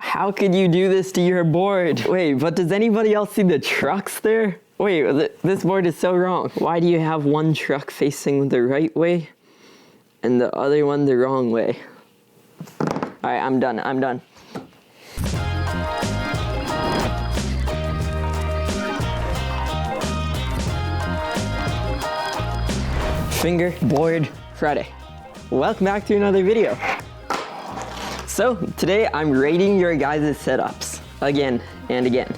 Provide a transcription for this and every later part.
How could you do this to your board? Wait, but does anybody else see the trucks there? Wait, this board is so wrong. Why do you have one truck facing the right way and the other one the wrong way? All right, I'm done. Fingerboard Friday. Welcome back to another video. So today I'm rating your guys' setups again and again.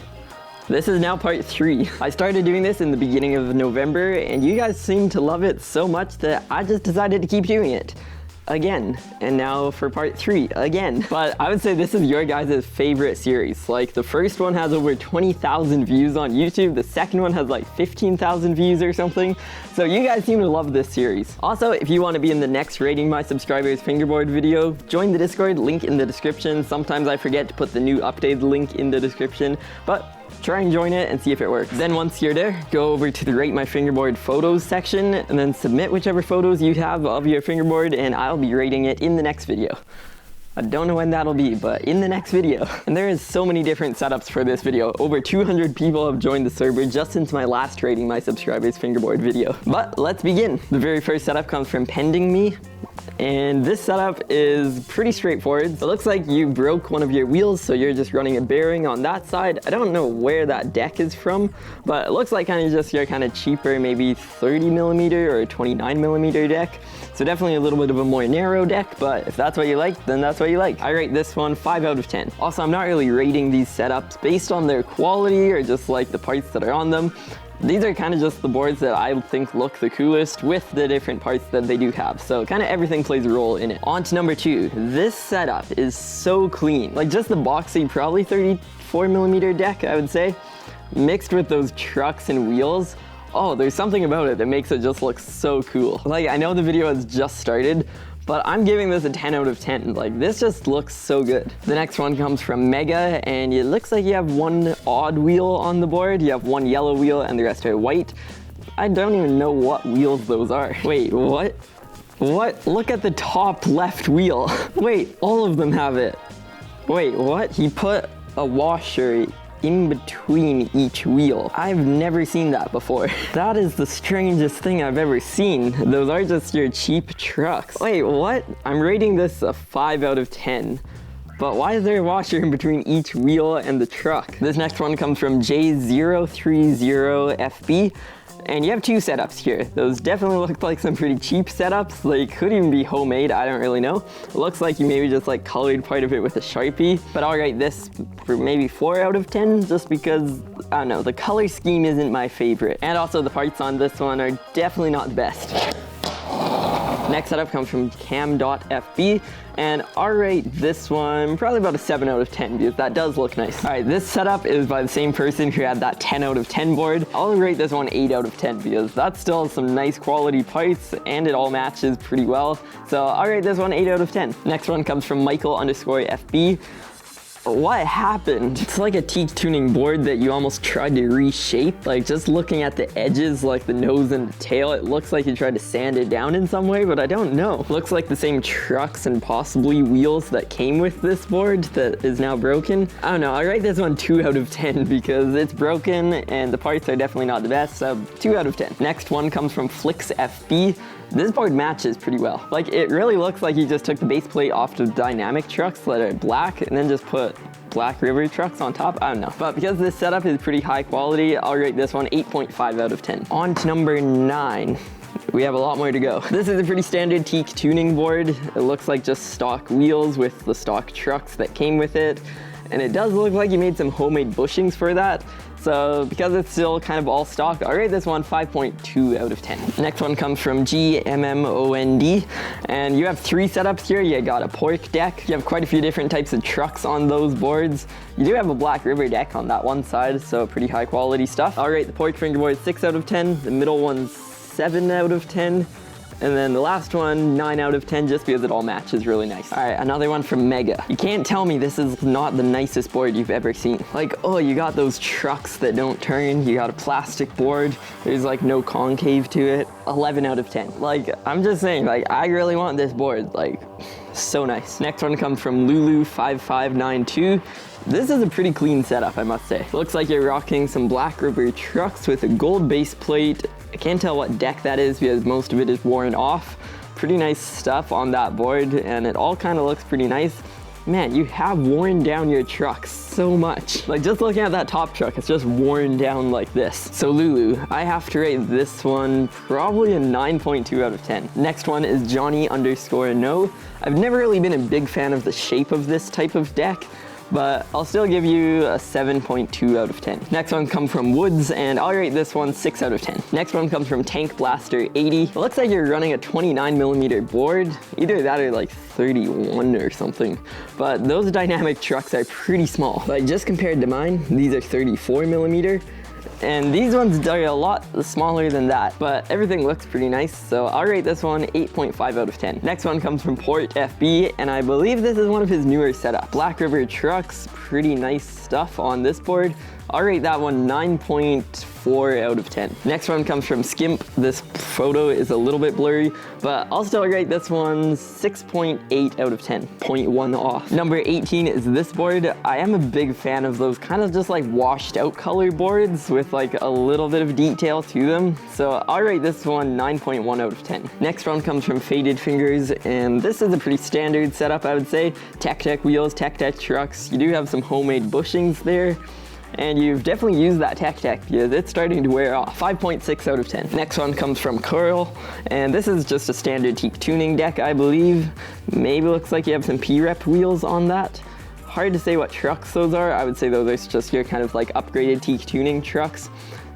This is now part 3. I started doing this in the beginning of November and you guys seem to love it so much that I just decided to keep doing it again. And now for part 3 again. But I would say this is your guys' favorite series. Like the first one has over 20,000 views on YouTube. The second one has like 15,000 views or something. So you guys seem to love this series. Also, if you want to be in the next Rating My Subscribers fingerboard video, join the Discord, link in the description. Sometimes I forget to put the new updated link in the description, but try and join it and see if it works. Then once you're there, go over to the Rate My Fingerboard Photos section and then submit whichever photos you have of your fingerboard and I'll be rating it in the next video. I don't know when that'll be, but in the next video. And there is so many different setups for this video. Over 200 people have joined the server just since my last Rating My Subscribers fingerboard video. But let's begin. The very first setup comes from Pending Me. And this setup is pretty straightforward. It looks like you broke one of your wheels, so you're just running a bearing on that side. I don't know where that deck is from, but it looks like kind of just your kind of cheaper, maybe 30mm or 29mm deck. So definitely a little bit of a more narrow deck, but if that's what you like, then that's what you like. I rate this one 5 out of 10. Also, I'm not really rating these setups based on their quality or just like the parts that are on them. These are kind of just the boards that I think look the coolest with the different parts that they do have. So kind of everything plays a role in it. On to number 2. This setup is so clean. Like just the boxy, probably 34mm deck, I would say, mixed with those trucks and wheels. Oh, there's something about it that makes it just look so cool. Like I know the video has just started, but I'm giving this a 10 out of 10. Like this just looks so good. The next one comes from Mega and it looks like you have one odd wheel on the board. You have one yellow wheel and the rest are white. I don't even know what wheels those are. Wait, what? What? Look at the top left wheel. Wait, all of them have it. Wait, what? He put a washer in between each wheel. I've never seen that before. That is the strangest thing I've ever seen. Those are just your cheap trucks. Wait, what? I'm rating this a 5 out of 10. But why is there a washer in between each wheel and the truck? This next one comes from J030FB. And you have 2 setups here. Those definitely look like some pretty cheap setups. They could even be homemade, I don't really know. It looks like you maybe just like colored part of it with a Sharpie. But I'll rate this for maybe 4 out of 10 just because, I don't know, the color scheme isn't my favorite. And also the parts on this one are definitely not the best. Next setup comes from Cam.FB, and I'll rate this one probably about a 7 out of 10 because that does look nice. All right, this setup is by the same person who had that 10 out of 10 board. I'll rate this one 8 out of 10 because that's still some nice quality parts and it all matches pretty well. So I'll rate this one 8 out of 10. Next one comes from Michael_FB. What happened? It's like a teak tuning board that you almost tried to reshape. Like just looking at the edges, like the nose and the tail, it looks like you tried to sand it down in some way, but I don't know. Looks like the same trucks and possibly wheels that came with this board that is now broken. I don't know, I rate this one 2 out of 10 because it's broken and the parts are definitely not the best, so 2 out of 10. Next one comes from FlixFB. This board matches pretty well. Like it really looks like you just took the base plate off the dynamic trucks that are black and then just put Black River trucks on top. I don't know. But because this setup is pretty high quality, I'll rate this one 8.5 out of 10. On to number 9. We have a lot more to go. This is a pretty standard teak tuning board. It looks like just stock wheels with the stock trucks that came with it. And it does look like you made some homemade bushings for that. So because it's still kind of all stock, I'll rate this one 5.2 out of 10. Next one comes from GMMOND, and you have 3 setups here. You got a pork deck. You have quite a few different types of trucks on those boards. You do have a Black River deck on that one side, so pretty high quality stuff. I'll rate the pork fingerboard 6 out of 10. The middle one's 7 out of 10. And then the last one, 9 out of 10, just because it all matches really nice. All right, another one from Mega. You can't tell me this is not the nicest board you've ever seen. Like, oh, you got those trucks that don't turn. You got a plastic board. There's like no concave to it. 11 out of 10. Like, I'm just saying, like, I really want this board. Like, So nice. Next one comes from Lulu5592. This is a pretty clean setup, I must say. Looks like you're rocking some Black River trucks with a gold base plate. I can't tell what deck that is because most of it is worn off. Pretty nice stuff on that board, and it all kind of looks pretty nice. Man, you have worn down your truck so much. Like, just looking at that top truck, it's just worn down like this. So Lulu, I have to rate this one probably a 9.2 out of 10. Next one is Johnny_No. I've never really been a big fan of the shape of this type of deck, but I'll still give you a 7.2 out of 10. Next one comes from Woods, and I'll rate this one 6 out of 10. Next one comes from Tank Blaster 80. It looks like you're running a 29mm board, either that or like 31 or something. But those dynamic trucks are pretty small. Like, just compared to mine, these are 34mm. And these ones are a lot smaller than that, but everything looks pretty nice, so I'll rate this one 8.5 out of 10. Next one comes from Port FB, and I believe this is one of his newer setups. Black River trucks, pretty nice stuff on this board. I'll rate that one 9.4 out of 10. Next one comes from Skimp. This photo is a little bit blurry, but I'll still rate this one 6.8 out of 10, 0.1 off. Number 18 is this board. I am a big fan of those kind of just like washed out color boards with like a little bit of detail to them. So I'll rate this one 9.1 out of 10. Next one comes from Faded Fingers, and this is a pretty standard setup, I would say. Tech Deck wheels, Tech Deck trucks. You do have some homemade bushings there, and you've definitely used that Tech Deck because it's starting to wear off. 5.6 out of 10. Next one comes from Curl, and this is just a standard teak tuning deck, I believe. Maybe looks like you have some P-Rep wheels on that. Hard to say what trucks those are. I would say those are just your kind of like upgraded teak tuning trucks.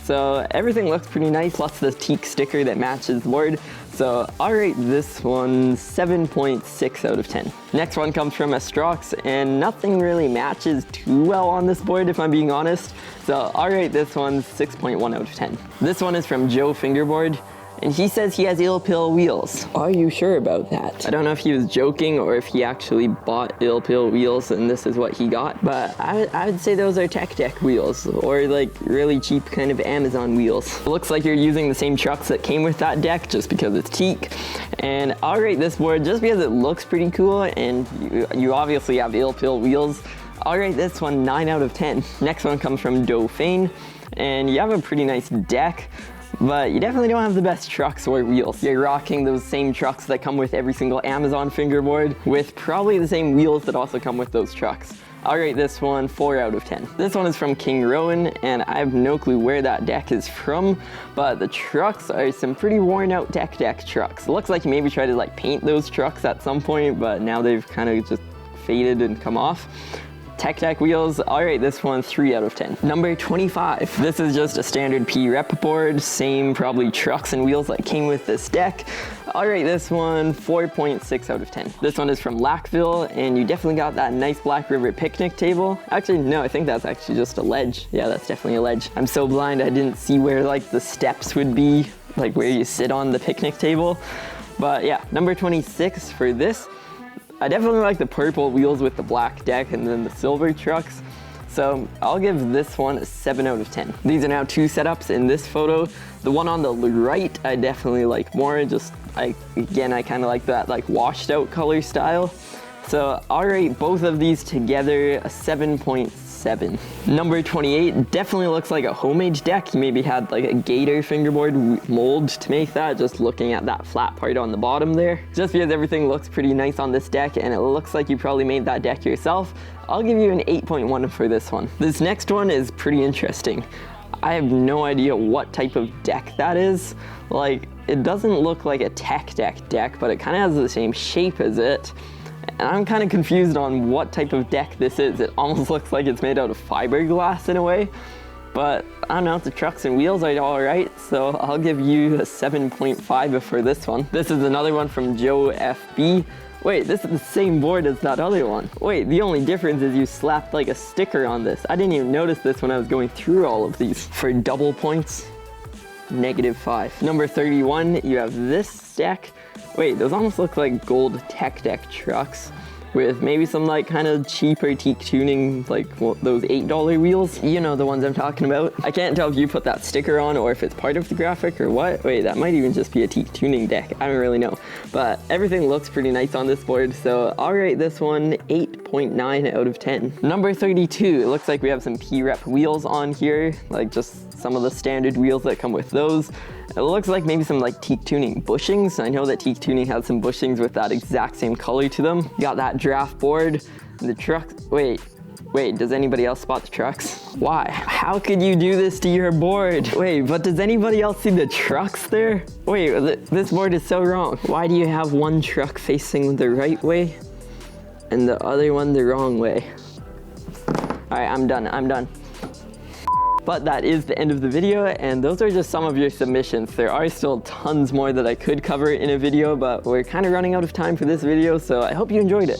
So everything looks pretty nice, plus the teak sticker that matches the board. So I'll rate this one 7.6 out of 10. Next one comes from Astrox, and nothing really matches too well on this board, if I'm being honest. So I'll rate this one 6.1 out of 10. This one is from Joe Fingerboard, and he says he has Ill Pill wheels. Are you sure about that? I don't know if he was joking or if he actually bought Ill Pill wheels and this is what he got, but I would say those are Tech Deck wheels, or like really cheap kind of Amazon wheels. It looks like you're using the same trucks that came with that deck just because it's teak, and I'll rate this board just because it looks pretty cool, and you obviously have Ill Pill wheels. I'll rate this one 9 out of 10. Next one comes from Dauphin, and you have a pretty nice deck, but you definitely don't have the best trucks or wheels. You're rocking those same trucks that come with every single Amazon fingerboard, with probably the same wheels that also come with those trucks. I'll rate this one 4 out of 10. This one is from King Rowan, and I have no clue where that deck is from, but the trucks are some pretty worn out Tech Deck trucks. It looks like you maybe tried to like paint those trucks at some point, but now they've kind of just faded and come off. Tech Deck wheels, I'll rate this one 3 out of 10. Number 25. This is just a standard P-Rep board, same probably trucks and wheels that came with this deck. I'll rate this one 4.6 out of 10. This one is from Lackville, and you definitely got that nice Black River picnic table. Actually, no, I think that's actually just a ledge. Yeah, that's definitely a ledge. I'm so blind I didn't see where like the steps would be, like where you sit on the picnic table. But yeah, number 26 for this. I definitely like the purple wheels with the black deck and then the silver trucks. So I'll give this one a 7 out of 10. These are now two setups in this photo. The one on the right, I definitely like more. I kind of like that like washed out color style. So I'll rate both of these together a 7.7. Number 28 definitely looks like a homemade deck. You maybe had like a gator fingerboard mold to make that, just looking at that flat part on the bottom there. Just because everything looks pretty nice on this deck and it looks like you probably made that deck yourself, I'll give you an 8.1 for this one. This next one is pretty interesting. I have no idea what type of deck that is. Like, it doesn't look like a Tech Deck deck, but it kind of has the same shape as it. And I'm kind of confused on what type of deck this is. It almost looks like it's made out of fiberglass in a way, but I don't know, the trucks and wheels are all right, so I'll give you a 7.5 for this one. This is another one from Joe FB. Wait, this is the same board as that other one. Wait, the only difference is you slapped like a sticker on this. I didn't even notice this when I was going through all of these. For double points, -5. Number 31, you have this deck. Wait, those almost look like gold Tech Deck trucks. with maybe some like kind of cheaper teak tuning, like those $8 wheels. You know the ones I'm talking about. I can't tell if you put that sticker on or if it's part of the graphic or what. Wait, that might even just be a teak tuning deck. I don't really know. But everything looks pretty nice on this board, so I'll rate this one 8.9 out of 10. Number 32, it looks like we have some P-Rep wheels on here, like just some of the standard wheels that come with those. It looks like maybe some like teak tuning bushings. I know that teak tuning has some bushings with that exact same color to them. You got that draft board, and the trucks. Wait, does anybody else spot the trucks? Why? How could you do this to your board? Wait, but does anybody else see the trucks there? Wait, this board is so wrong. Why do you have one truck facing the right way and the other one the wrong way? All right, I'm done. But that is the end of the video, and those are just some of your submissions. There are still tons more that I could cover in a video, but we're kind of running out of time for this video, so I hope you enjoyed it.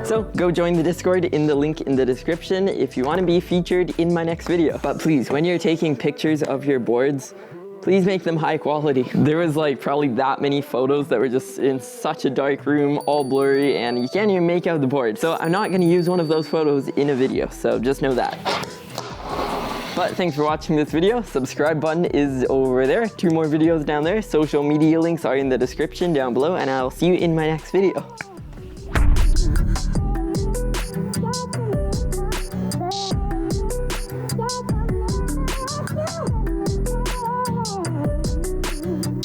So go join the Discord in the link in the description if you want to be featured in my next video. But please, when you're taking pictures of your boards, please make them high quality. There was like probably that many photos that were just in such a dark room, all blurry, and you can't even make out the board. So I'm not gonna use one of those photos in a video, so just know that. But thanks for watching this video. Subscribe button is over there. 2 more videos down there. Social media links are in the description down below, and I'll see you in my next video.